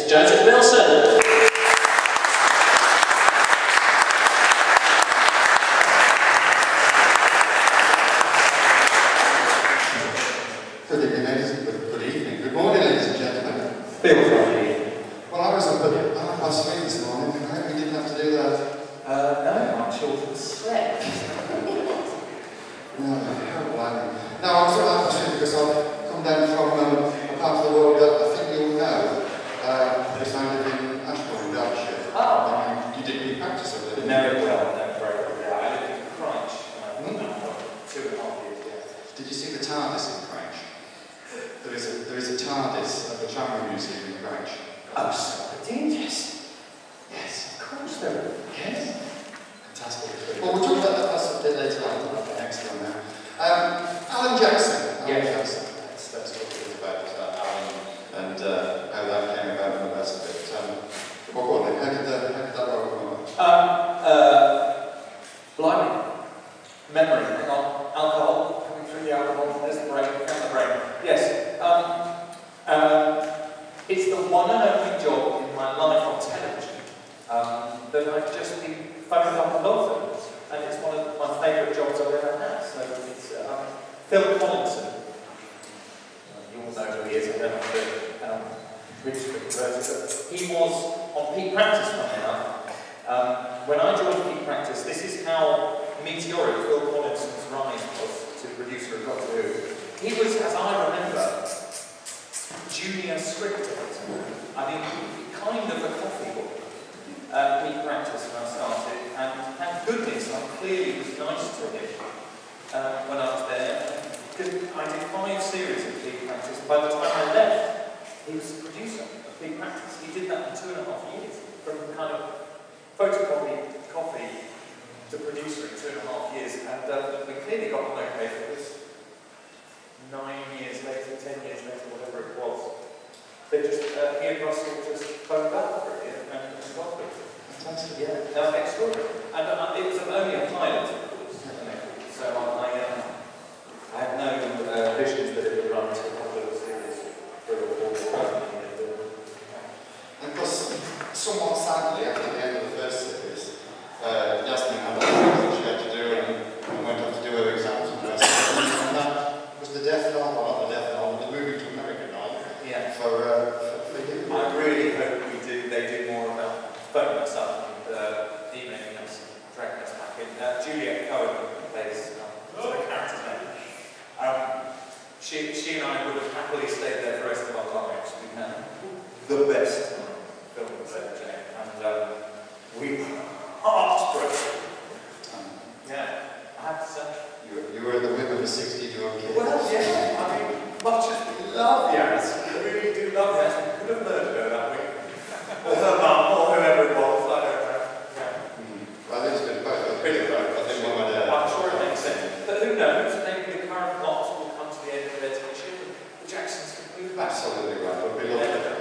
Millson. Good evening. Good morning, ladies and gentlemen. Feels lovely. Well, I was up at 3:30 this morning, and I hope we didn't have to do that. No, my children slept. No, how blimey. No, I was at 3:30 because I've come down from a part of the world that I think you'll know, because I live in Ashbourne, Derbyshire. Oh. You did your practice over there? No, very well, yeah. I lived in Crunch for 2.5 years, yeah. Did you see the TARDIS in Crouch? There is a TARDIS at the Tramway Museum in Crouch. Oh, so I did, yes. Yes. Of course there is. Yes. Fantastic. Well, we'll talk about that a bit later on. Excellent now. Alan Jackson. Alan Jackson. Let's talk a bit about Alan and how that came about and the rest of it. Well, go on then. How did that roll come Blimey. Memory. Hang on. Alcohol. Coming through the alcohol. There's the brain. Found the brain. Yes. It's the one and only job in my life on television that I've just been phoned up a lot of, and it's one of my favourite jobs I've ever had. So it's Phil Collinson. You all know who he is. I don't have to reach the converter. He was on Peak Practice, funny enough. When I joined Peak Practice, this is how meteoric Phil Collinson's rise was to producer of Doctor Who. He was, as I remember, junior script editor. I mean, kind of a coffee book. Peak Practice when I started, and thank goodness I clearly was nice to him when I was there. Because I did 5 series of Peak Practice. By the time I left, he was the producer of Peak Practice. He did that in 2.5 years, from kind of photocopy coffee to producer in 2.5 years, and we clearly got on okay for this. 9 years later, 10 years later, whatever it was. They just, he and Russell just phoned up for it and got it. Fantastic. Yeah, that was extraordinary. And it was only a pilot, of course. So I had no visions that it would run to a couple of series for a 4 years. And of course, somewhat sadly, after the end of the first series, Yasmin had a lot she had to do and went on to do her exams and the rest of it. And that was the death knell, well, not the death knell, but the moving to America knell. Yeah. For you. I really hope they do more about phoning us up and emailing us, dragging us back in. Juliet Cohen plays the character's name. She and I would have happily stayed there for the rest of our lives. We had the best film of the day, and we were heartbroken. Yeah, I have to say. You were the whim of a 16-year-old kid. Well, yeah, I mean, much as we love Yaz, we really do love Yaz, we could have murdered her that week. Or her mum, or whoever it was, I don't know. Yeah. Well, I think it's been quite a bit of I think one would, I'm sure it makes sense. But who knows, maybe the current plots will come to the end of their tension and the Jacksons can move back. Absolutely right. We'll be lovely.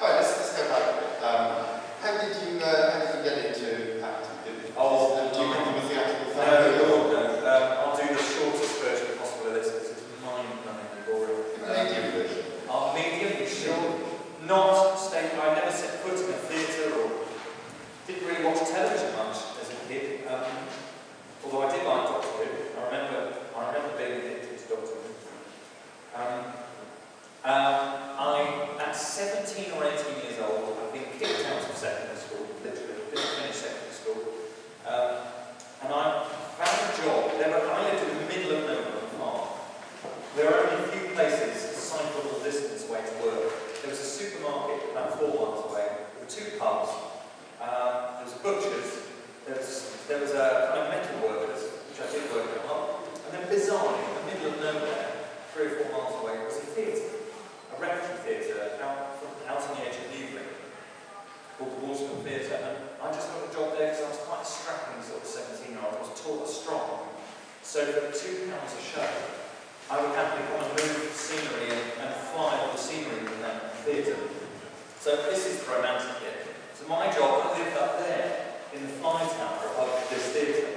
Alright, let's go back a bit. How did you get into acting? Do you come from a theatrical family? No. I'll do the shortest version possible of this because it's mind-numbingly boring. Medium version. Medium, sure. Not stage. I never set foot in a theatre or didn't really watch television much as a kid. Although I did like Doctor Who. I remember being addicted to Doctor Who. At 17 or 18 years old, I've been kicked out of secondary school, literally. Didn't finish secondary school. And I found a job. I lived in the middle of nowhere on a farm. There were only a few places, a cyclable distance away to work. There was a supermarket about 4 miles away. There were 2 pubs. There was a butcher's. There was a kind of metal workers, which I did work at. And then bizarrely, in the middle of nowhere, 3 or 4 miles away, was a theatre. A repertory theatre out on the edge of Newbury, called the Waterman Theatre, and I just got a job there because I was quite a strapping sort of 17-year-old. I was tall and strong. So for £2 a show, I would happily come and move the scenery and fly all the scenery in that theatre. So this is the romantic bit. So my job, I lived up there in the fly tower above this theatre.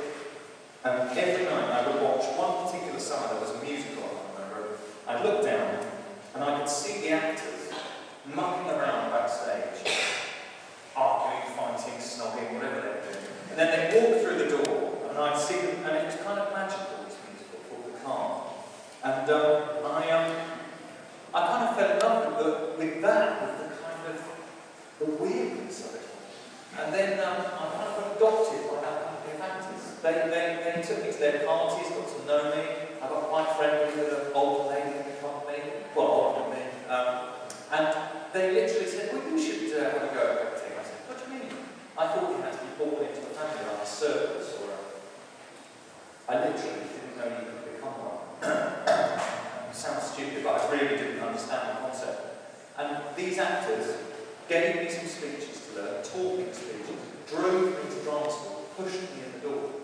And every night I would watch one particular summer, there was a musical, I remember. I'd look down and I could see the actors mucking around backstage, arguing, fighting, snogging, whatever they were doing. And then they walk through the door, and I'd see them, and it was kind of magical, this musical called The Calm. And I kind of fell in love with that, with the kind of the weirdness of it all. And then I kind of got adopted by that company of actors. They took me to their parties, got to know me. I got quite friendly with an older lady in the company, well, older than me. And they literally said, well, you should have a go at acting. I said, what do you mean? I thought you had to be born into a family like a circus or I literally didn't know you could become one. It sounds stupid, but I really didn't understand the concept. And these actors gave me some speeches to learn, talking speeches, drove me to drama school, pushed me in the door.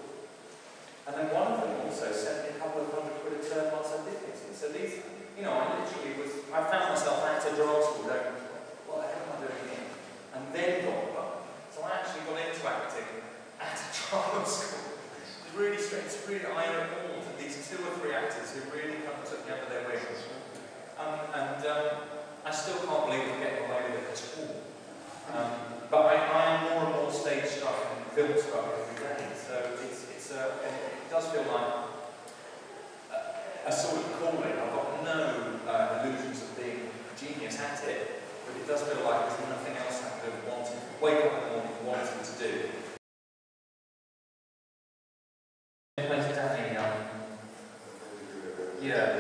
And then one of them also sent me a couple of £100 a term once I did this. And so these, you know, I found myself at a drama school going, what the hell am I doing here? And then got the bug. So I actually got into acting at a drama school. It's really strange. It's really, I recall to these 2 or 3 actors who really kind of took me under their wings. I still can't believe I'm getting away with it at all. But I am more and more stage struck and film struck every day. So and it does feel like a sort of calling. I've got no illusions of being a genius at it, but it does feel like there's nothing else I could have wanted, wake up in the morning wanting to do. Yeah.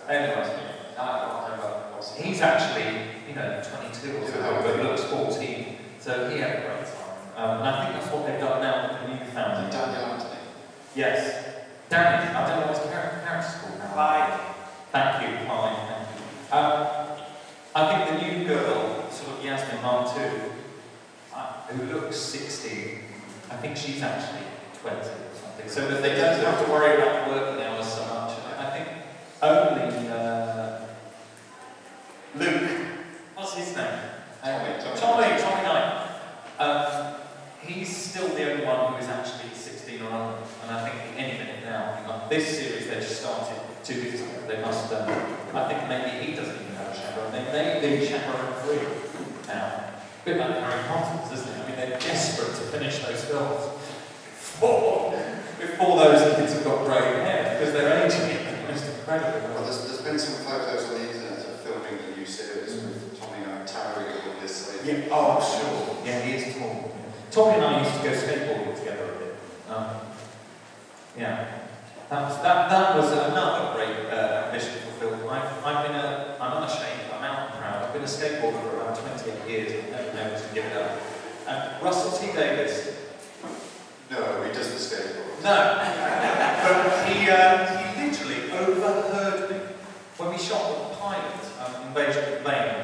Anyway, he's actually, you know, 22 or so, but looks 14, so he had a great time. And I think that's what they've done now with the new family. Daniel Anthony. Yes. Danny, I don't know what his character's called now. Hi. Thank you, hi, thank you. I think the new girl, sort of Yasmin Martu, who looks 16, I think she's actually 20 or something, so that they don't have to worry about working hours so much. I think only Luke, what's his name? Tommy Knight. He's still the only one who is actually 16 or under, and I think any minute now, this series they just started 2 weeks ago, they must, I think maybe he doesn't even have a chaperone, they may be chaperone-free now. A bit like Harry Potter's, isn't it? I mean, they're desperate to finish those films before those kids have got grey hair, because they're aging it the most incredible. Well, there's been some photos on the internet of filming the new series with Tommy Knight towering over this. Yeah, oh, sure. Yeah, he is tall. Tommy and I used to go skateboarding together a bit. Yeah, that was another great ambition fulfilled. I'm unashamed, I'm out and proud. I've been a skateboarder for around 28 years and I've never been able to give it up. And Russell T. Davies. No, he doesn't skateboard. No, but he literally overheard me when we shot the pilot, Invasion of Maine.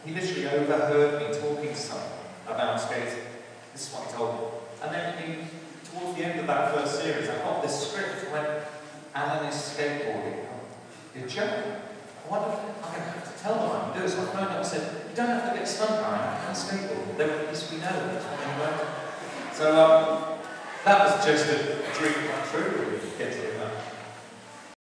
He literally overheard me talking to someone about skating. This is what he told me. And then towards the end of that first series, I got this script when Alan is skateboarding. You're joking. I wonder if I'm going to have to tell them I can do it. So I phoned up and said, you don't have to get stunt guy, I can skateboard. They went, yes, we know that. So that was just a dream come true, really, to get to that.